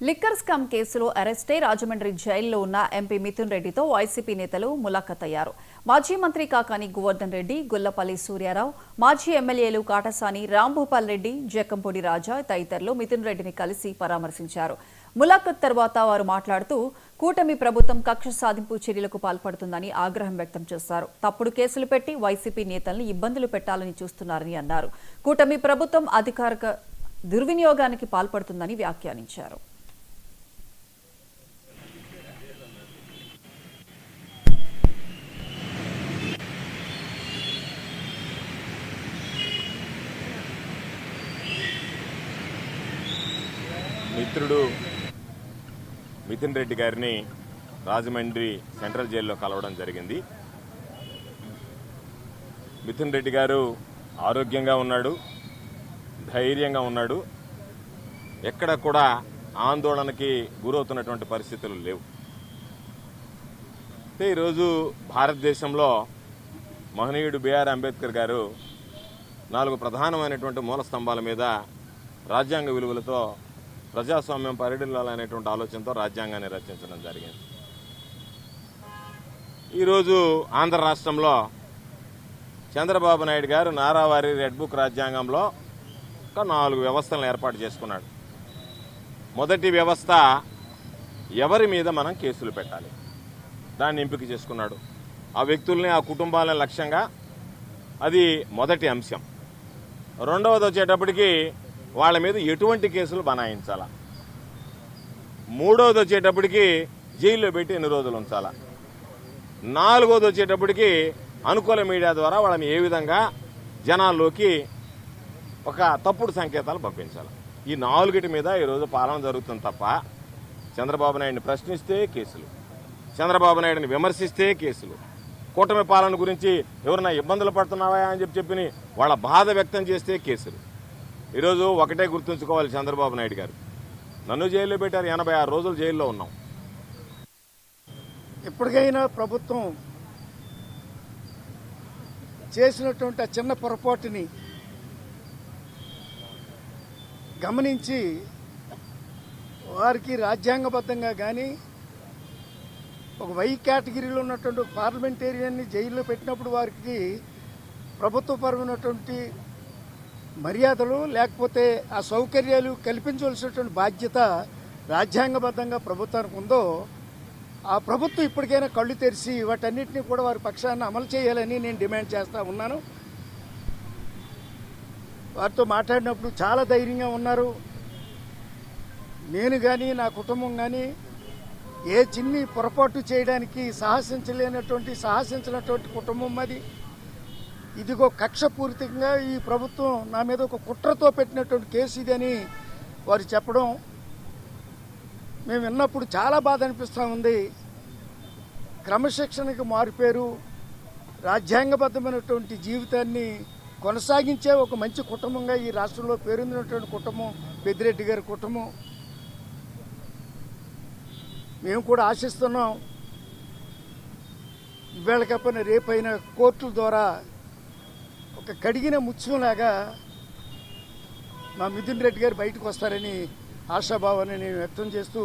Liquor scam కేసులో అరెస్టై రాజమండ్రి జైల్లో ఉన్న ఎంపీ మిథున్ రెడ్డితో వైసీపీ నేతలు ములాఖతయ్యారు. మాజీ మంత్రి కాకాని గోవర్ధన్ రెడ్డి, గుల్లపల్లి సూర్యారావు, మాజీ ఎమ్మెల్యేలు కాటసాని రాంభూపాల్ రెడ్డి, జక్కంపూడి రాజా తదితరులు మిథున్ రెడ్డిని కలిసి పరామర్శించారు. ములాఖత్ తర్వాత వారు మాట్లాడుతూ కూటమి ప్రభుత్వం కక్ష సాధింపు చర్యలకు పాల్పడుతుందని ఆగ్రహం వ్యక్తం చేశారు. తప్పుడు కేసులు పెట్టి వైసీపీ నేతల్ని ఇబ్బందులు పెట్టాలని చూస్తున్నారని అన్నారు. కూటమి ప్రభుత్వం అధికారిక దుర్వినియోగానికి పాల్పడుతుందని వ్యాఖ్యానించారు. మిత్రుడు మిథున్ రెడ్డి గారిని రాజమండ్రి సెంట్రల్ జైల్లో కలవడం జరిగింది. మిథున్ రెడ్డి గారు ఆరోగ్యంగా ఉన్నాడు, ధైర్యంగా ఉన్నాడు. ఎక్కడ కూడా ఆందోళనకి గురవుతున్నటువంటి పరిస్థితులు లేవు. ఈరోజు భారతదేశంలో మహనీయుడు బిఆర్ అంబేద్కర్ గారు 4 ప్రధానమైనటువంటి మూల స్తంభాల మీద రాజ్యాంగ విలువలతో ప్రజాస్వామ్యం పరిడిల్లాలనేటువంటి ఆలోచనతో రాజ్యాంగాన్ని రచించడం జరిగింది. ఈరోజు ఆంధ్ర రాష్ట్రంలో చంద్రబాబు నాయుడు గారు నారావారి రెడ్ బుక్ రాజ్యాంగంలో ఒక 4 వ్యవస్థలను ఏర్పాటు చేసుకున్నాడు. మొదటి వ్యవస్థ ఎవరి మీద మనం కేసులు పెట్టాలి, దాన్ని ఎంపిక చేసుకున్నాడు. ఆ వ్యక్తుల్ని, ఆ కుటుంబాలని లక్ష్యంగా, అది మొదటి అంశం. రెండవది వచ్చేటప్పటికి వాళ్ళ మీద ఎటువంటి కేసులు బనాయించాలా. మూడవది వచ్చేటప్పటికి జైల్లో పెట్టి ఎన్ని రోజులు ఉంచాలా. నాలుగవది వచ్చేటప్పటికి అనుకూల మీడియా ద్వారా వాళ్ళని ఏ విధంగా జనాల్లోకి ఒక తప్పుడు సంకేతాలు పంపించాలి. ఈ 4 మీద ఈరోజు పాలన జరుగుతుంది తప్ప చంద్రబాబు నాయుడిని ప్రశ్నిస్తే కేసులు, చంద్రబాబు నాయుడిని విమర్శిస్తే కేసులు, కూటమి పాలన గురించి ఎవరైనా ఇబ్బందులు పడుతున్నావా అని చెప్పి వాళ్ళ బాధ వ్యక్తం చేస్తే కేసులు. ఈరోజు ఒకటే గుర్తుంచుకోవాలి, చంద్రబాబు నాయుడు గారు నన్ను జైల్లో పెట్టారు, 86 రోజులు జైల్లో ఉన్నాం. ఇప్పటికైనా ప్రభుత్వం చేసినటువంటి ఆ చిన్న పొరపాటుని గమనించి వారికి రాజ్యాంగబద్ధంగా కానీ ఒక వై కేటగిరీలో ఉన్నటువంటి పార్లమెంటేరియన్ని జైల్లో పెట్టినప్పుడు వారికి ప్రభుత్వపరమైనటువంటి మర్యాదలు లేకపోతే ఆ సౌకర్యాలు కల్పించవలసినటువంటి బాధ్యత రాజ్యాంగబద్ధంగా ప్రభుత్వానికి ఉందో ఆ ప్రభుత్వం ఇప్పటికైనా కళ్ళు తెరిచి వాటన్నిటినీ కూడా వారి పక్షాన్ని అమలు చేయాలని నేను డిమాండ్ చేస్తూ ఉన్నాను. వారితో మాట్లాడినప్పుడు చాలా ధైర్యంగా ఉన్నారు. నేను కానీ నా కుటుంబం కానీ ఏ చిన్ని పొరపాటు చేయడానికి సాహసించినటువంటి కుటుంబం అది. ఇదిగో కక్షపూరితంగా ఈ ప్రభుత్వం నా మీద ఒక కుట్రతో పెట్టినటువంటి కేసు ఇది అని వారు చెప్పడం మేము విన్నప్పుడు చాలా బాధ అనిపిస్తూ ఉంది. క్రమశిక్షణకు మారిపేరు, రాజ్యాంగబద్ధమైనటువంటి జీవితాన్ని కొనసాగించే ఒక మంచి కుటుంబంగా ఈ రాష్ట్రంలో పేరొందినటువంటి కుటుంబం పెద్దిరెడ్డి గారి కుటుంబం. మేము కూడా ఆశిస్తున్నాం ఇవాళకైనా రేపైనా కోర్టుల ద్వారా ఒక కడిగిన ముత్యంలాగా మా మిథున్ రెడ్డి గారు బయటకు వస్తారని ఆశాభావాన్ని నేను వ్యక్తం చేస్తూ